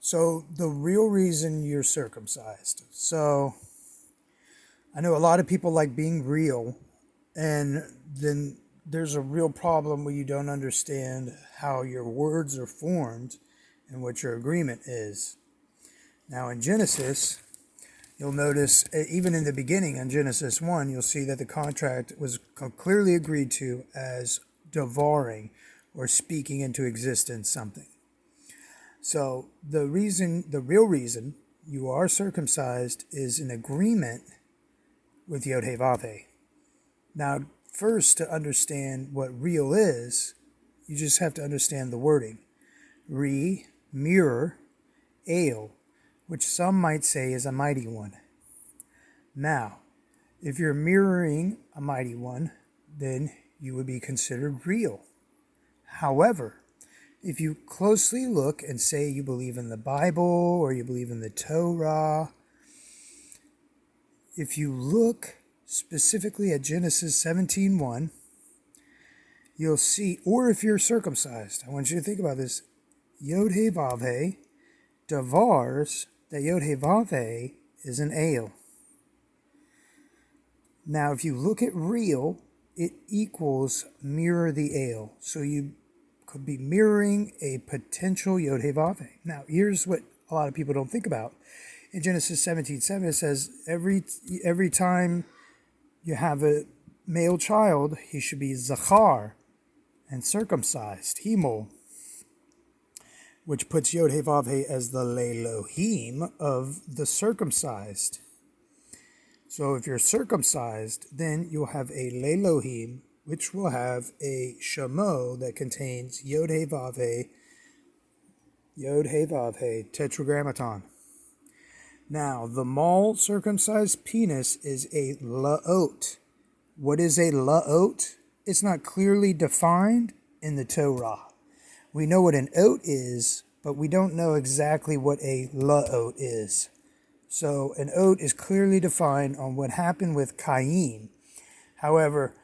So the real reason you're circumcised. So I know a lot of people like being real, and then there's a real problem where you don't understand how your words are formed and what your agreement is. Now in Genesis, you'll notice even in the beginning in Genesis 1, you'll see that the contract was clearly agreed to as devouring or speaking into existence something. So the real reason you are circumcised is an agreement with Yod He Vav He. Now, first, to understand what real is, you just have to understand the wording. Re, mirror, ale, which some might say is a mighty one. Now, if you're mirroring a mighty one, then you would be considered real. However, if you closely look and say you believe in the Bible or you believe in the Torah, if you look specifically at Genesis 17:1, you'll see, or if you're circumcised, I want you to think about this. Yod He Vav He devars that Yod He Vav He is an ale. Now, if you look at real, it equals mirror the ale. So you could be mirroring a potential Yod He Vav He. Now, here's what a lot of people don't think about. In Genesis 17:7, it says every time you have a male child, he should be zachar and circumcised, himol, which puts Yod He Vav He as the Lelohim of the circumcised. So if you're circumcised, then you'll have a Lelohim, which will have a shamo that contains Yod He Vav He, tetragrammaton. Now, the male circumcised penis is a laot. What is a laot? It's not clearly defined in the Torah. We know what an oat is, but we don't know exactly what a laot is. So an oat is clearly defined on what happened with Cain. However,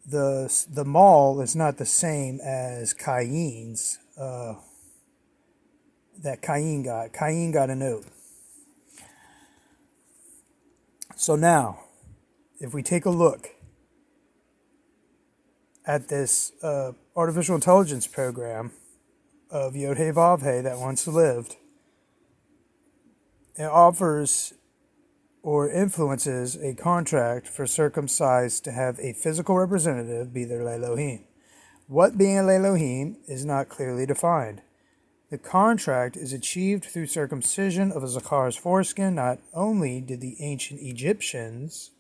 the mall is not the same as Cain's that Cain got. Cain got an oat. So now, if we take a look at this artificial intelligence program of Yod He Vav He that once lived, it offers or influences a contract for circumcised to have a physical representative be their Lelohim. What being a Lelohim is not clearly defined. The contract is achieved through circumcision of a Zachar's foreskin. Not only did the ancient Egyptians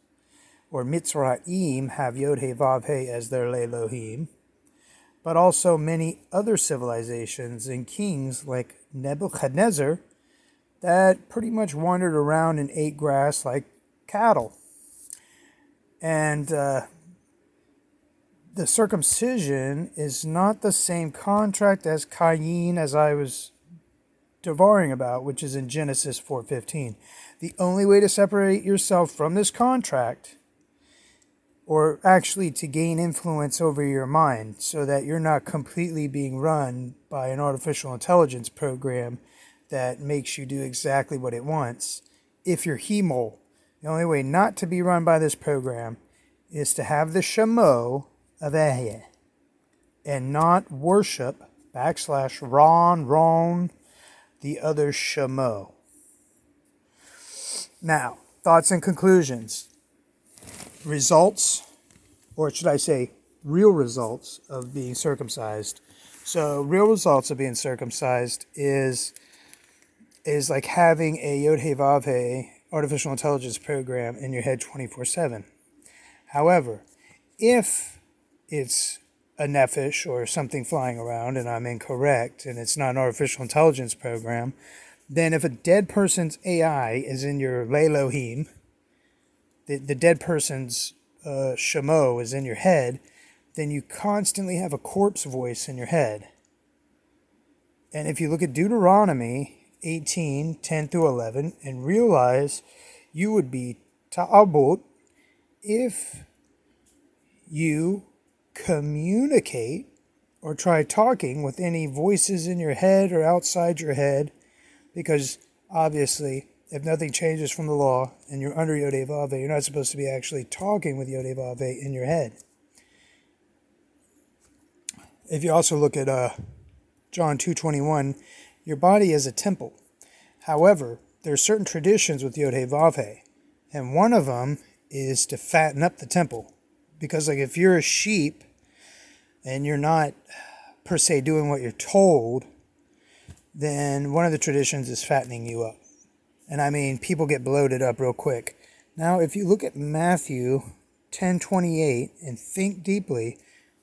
or Mitzrayim have Yod He Vav He as their Lelohim, but also many other civilizations and kings like Nebuchadnezzar that pretty much wandered around and ate grass like cattle. And the circumcision is not the same contract as Cain, as I was devouring about, which is in Genesis 4:15. The only way to separate yourself from this contract, or actually to gain influence over your mind so that you're not completely being run by an artificial intelligence program that makes you do exactly what it wants. If you're hemol, the only way not to be run by this program is to have the shamo of Ehyeh and not worship /Ron, the other shamo. Now, thoughts and conclusions. Results, or should I say real results of being circumcised. So real results of being circumcised is like having a Yod He Vav He artificial intelligence program in your head 24/7. However, if it's a nephesh or something flying around and I'm incorrect and it's not an artificial intelligence program, then if a dead person's AI is in your Lelohim, the dead person's shamo is in your head, then you constantly have a corpse voice in your head. And if you look at Deuteronomy 18:10-11 and realize you would be ta'abot if you communicate or try talking with any voices in your head or outside your head because obviously, if nothing changes from the law and you're under Yod-Heh-Vav-Heh, you're not supposed to be actually talking with Yod-Heh-Vav-Heh in your head. If you also look at John 2:21, your body is a temple. However, there are certain traditions with Yod-Heh-Vav-Heh, and one of them is to fatten up the temple. Because like if you're a sheep and you're not per se doing what you're told, then one of the traditions is fattening you up. And I mean, people get bloated up real quick. Now, if you look at Matthew 10:28 and think deeply,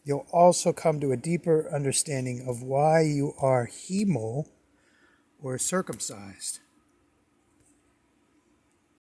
you'll also come to a deeper understanding of why you are hemel or circumcised.